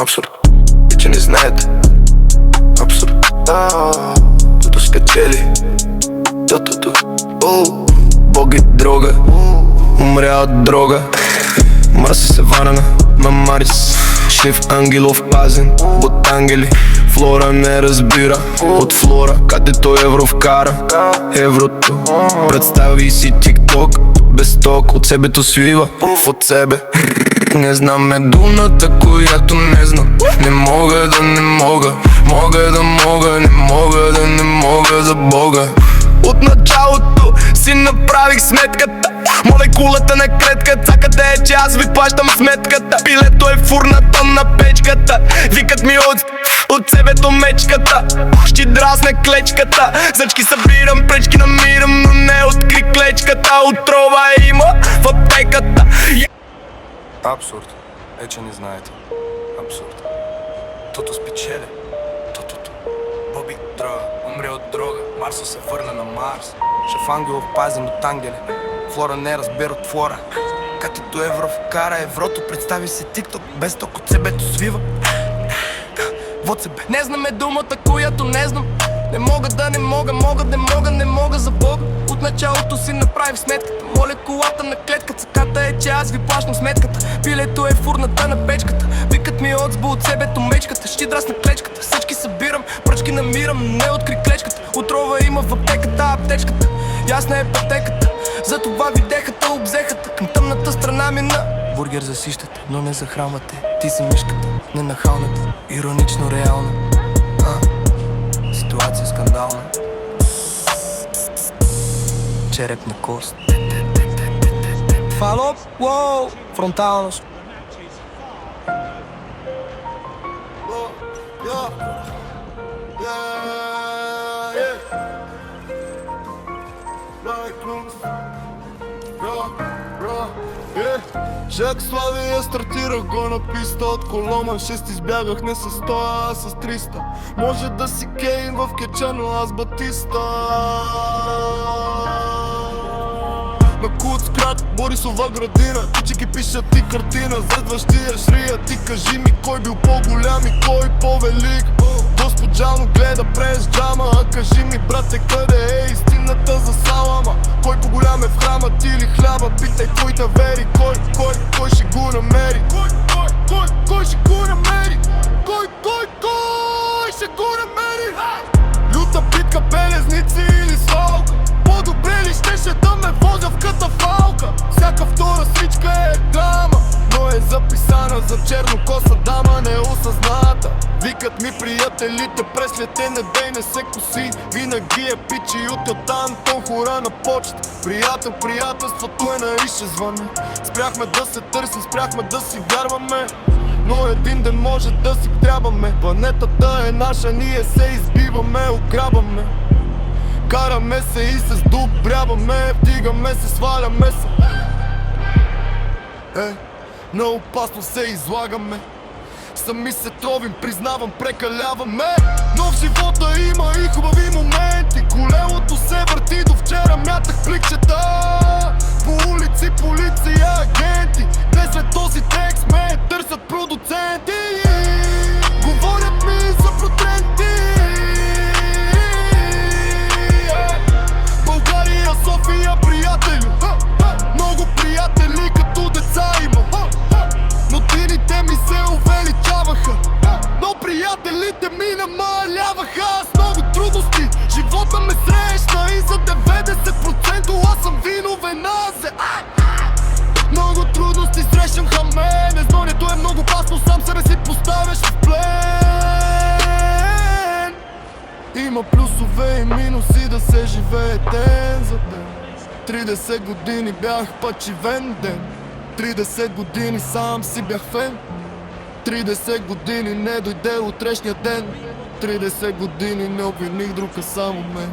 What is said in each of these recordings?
Абсурд, че не знаете. Абсурд, като скачели. Бог и дрога, умря от дрога. Марси се варана, мамарис. Шеф ангелов пазен, от ангели. Флора не разбира от флора, където евро вкара еврото. Представи си тикток, без ток, от себето свива от себе. Не знам е думата, която не знам. Не мога да не мога, мога да мога, не мога да не мога за Бога. От началото си направих сметката, молекулата на клетката, къде е, че аз ви плащам сметката. Пилето е фурната на печката, викат ми от себето мечката. Ще драсне клечката, зъчки събирам, пречки намирам, но не откри клечката. Отрова има в аптеката. Абсурд е, че не знаете. Абсурд. Тото спечели. Тотото. Боби дрога, умре от дрога. Марсо се върна на Марс. Шеф ангелов пазен от ангели. Флора не разбира от флора. Катето евро вкара еврото. Представи си тикток, без ток от себето свива. Вот себе. Не знаме думата, която не знам. Не мога да не мога, не мога за Бога. От началото си направих сметката, молекулата на клетката. Цъката е, че аз ви плащам сметката. Пилето е фурната на печката, викат ми отсбо от себето мечката. Ще драсна клечката, всички събирам, пръчки намирам, не откри клечката. Отрова има в аптеката, аптечката, ясна е пътеката. Затова видехата, обзехата, към тъмната страна мина. Бургер засищате, но не захранвате. Ти си мишката, ненахалната, иронично реална. Ситуация скандална. Черепна кост. Фалоп, уоу, фронталност. Жак Славия стартирах го на писта. От Коломан 6 избягах не с 100, а с 300. Може да си Кейн в кеча, но аз Батиста. На Куцкрат, Борисова градина. Ти ги пишат ти картина, следващия шрия. Ти кажи ми кой бил по-голям и кой по-велик. Госпожано гледа през джама, а кажи ми брате къде е истината за салама. Кой по-голям е в храма, ти или хляба? Питай кой да вери, кой ще го намери? Кой ще го намери? Кой ще го намери? Люта питка, белезници или свалка? По-добре ли щеше да ме возя в катафалка? Всяка втора свичка е драма, но е записана за чернокоса дама, неосъзната. Викат ми приятелите, през лете не дей не се коси. Винаги е пичи от Антон хора на почта. Приятел, приятелството е на ише звъне. Спряхме да се търсим, спряхме да си вярваме, но един ден може да си трябваме. Планетата е наша, ние се избиваме, ограбваме. Караме се и се сдобряваме, вдигаме се, сваляме се. На опасност се излагаме. Сами се тровим, признавам, прекаляваме. Но в живота има и хубави моменти. Колелото се върти, до вчера мятах пликчета. По улици, полиция, агенти. Днес след този текст ме търсят продуценти. Говорят ми за проценти. България, София, приятели. Много приятели като деца има. Но дините ми се увеличаваха, но приятелите ми намаляваха. С много трудности живота ме срещна и за 90% аз съм виновен аз. Много трудности срещнаха мене. Знанието е много опасно, сам себе си поставяш в плен. Има плюсове и минуси да се живее ден за ден. 30 години бях пачивен ден. 30 години сам си бях фен. 30 години не дойде утрешния ден. 30 години не обвиних друг, а само мен.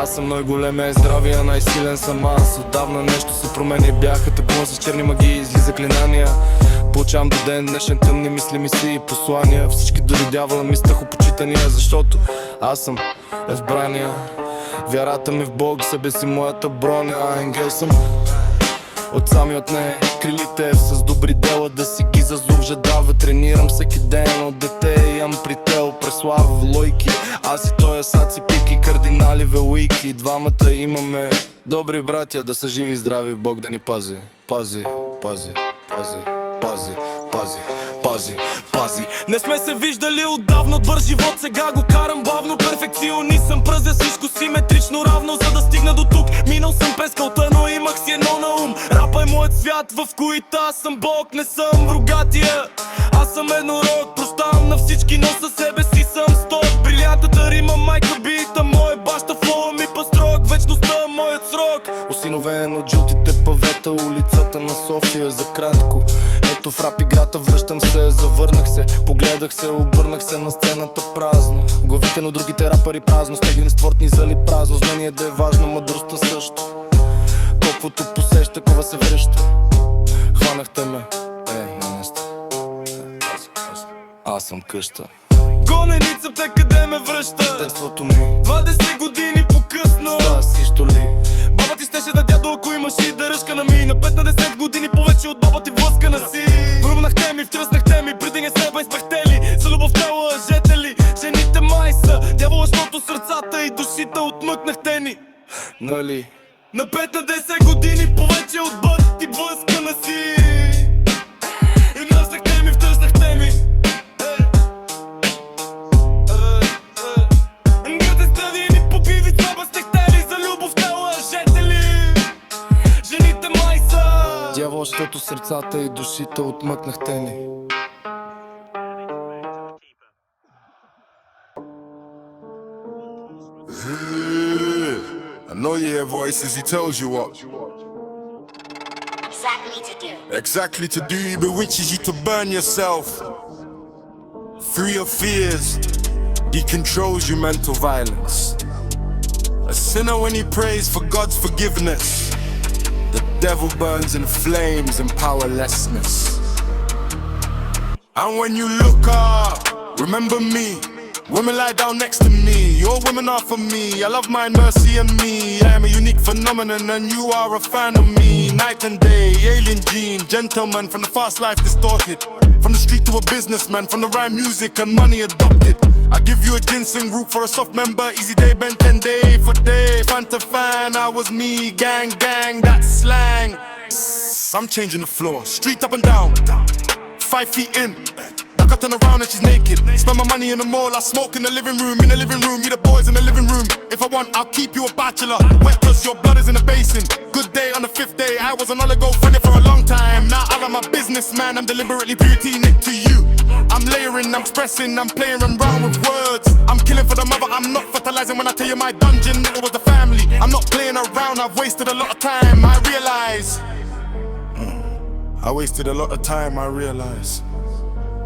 Аз съм най-големия здравия, най-силен съм аз. Отдавна нещо се промени, бяха тъпун с черни магии, изли заклинания. Получавам до ден днешен тъмни мисли, мисии и послания. Всички дори дявола ми страхопочитания, защото аз съм избрания. Вярата ми в Бог, себе си моята броня. Ангел съм от сами от нея. Крилите с добри дела да си ги зазубжадава. Тренирам всеки ден от дете. Имам прител, преслава лойки. Аз и той асаци, пики, кардинали, велики. Двамата имаме добри братя, да са живи и здрави. Бог да ни пази, пази, пази, пази, пази, пази, пази, пази. Не сме се виждали отдавна, добър живот сега го карам бавно. Перфекционист съм, пръзя всичко симетрично равно, за да стигна до тук. Минал съм през кълта, но имах си едно на ум. Рапа е моят свят, в които аз съм Бог, не съм рогатия. Аз съм еднород, прощавам на всички, но със себе си съм сток. Брилянтата рима, майка бита, моя баща флоу ми пастрок. Вечността моят срок, осиновен от жълтите павета, улицата на София за кратко. Ето в рап играта връщам се, завърнах се, погледах се, обърнах се на сцената празно. Главите на другите рапъри празно, стегли спортни зали празно. Знание да е важно, мъдростта също. Колкото посеща, кога се връща. Хванахте ме, не сте. Аз съм къща. Гоненицата къде ме връща? Детството ми 20 години по-късно. Да, сищо ли? Баба ти щеше да дядо, ако имаш и дръжка на ми. На 5 на 10 години повече от баба ти влъскана си. Връбнахте ми, втръснахте ми, преди не се изпахте ли? За любовта лъжете ли? Жените май са дявола, защото сърцата и душите отмъкнахте ни. Нали? На 5 на 10 години повече от баба ти влъскана си. И връзнахте ми, втръснахте ми. Дявол, защото сърцата и душите отмъкнахте ни. I know you hear voices, he tells you what exactly to do. He bewitches you to burn yourself through your fears. He controls your mental violence. A sinner when he prays for God's forgiveness. The devil burns in flames and powerlessness. And when you look up, remember me. Women lie down next to me. Your women are for me. I love mine, mercy and me. I am a unique phenomenon and you are a fan of me. Night and day, alien gene, gentleman from the fast life distorted. From the street to a businessman, from the rhyme music and money adopted. I give you a ginseng root for a soft member. Easy day, Ben 10 day for day. Fan to fan, I was me. Gang, gang, that's slang. I'm changing the floor, street up and down. 5 feet in, I turn around and she's naked. Spend my money in the mall, I smoke in the living room. In the living room, you the boys in the living room. If I want, I'll keep you a bachelor. Wet cause your blood is in the basin. Good day on the 5th day, I was an oligo friend for a long time. Now I'm a businessman, I'm deliberately beauty nick to you. I'm layering, I'm expressing, I'm playing around with words. I'm killing for the mother, I'm not fertilizing when I tell you my dungeon, it was the family. I'm not playing around, I've wasted a lot of time, I realize. I wasted a lot of time, I realize.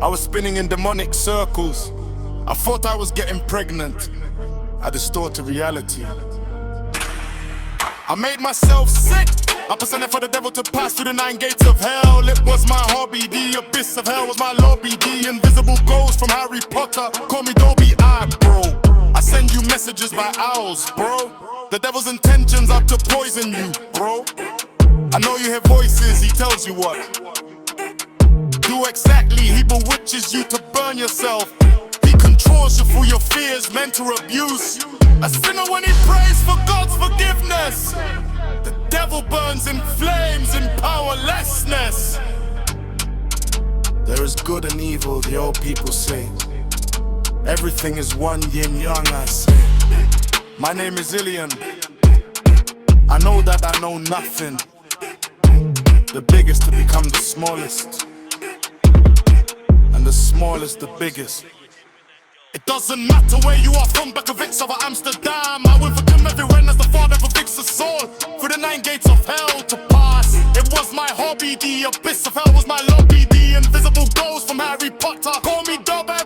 I was spinning in demonic circles. I thought I was getting pregnant. I distorted reality. I made myself sick. I presented for the devil to pass through the 9 gates of hell. It was my hobby. The abyss of hell was my lobby. The invisible ghost from Harry Potter. Call me Dobby Eye, bro. I send you messages by owls, bro. The devil's intentions are to poison you, bro. I know you hear voices, he tells you what. Do exactly, he bewitches you to burn yourself. He controls you through your fears, mental abuse. A sinner when he prays for God's forgiveness. The devil burns in flames and powerlessness. There is good and evil, the old people say. Everything is one yin yang, I say. My name is Ilian. I know that I know nothing. The biggest to become the smallest. And the smallest the biggest. It doesn't matter where you are from, Bekovic or Amsterdam. I will forgive everywhere as the Father forgives a soul. Through the 9 gates of hell to pass. It was my hobby, the abyss of hell was my lobby. The invisible ghost from Harry Potter. Call me Dobby.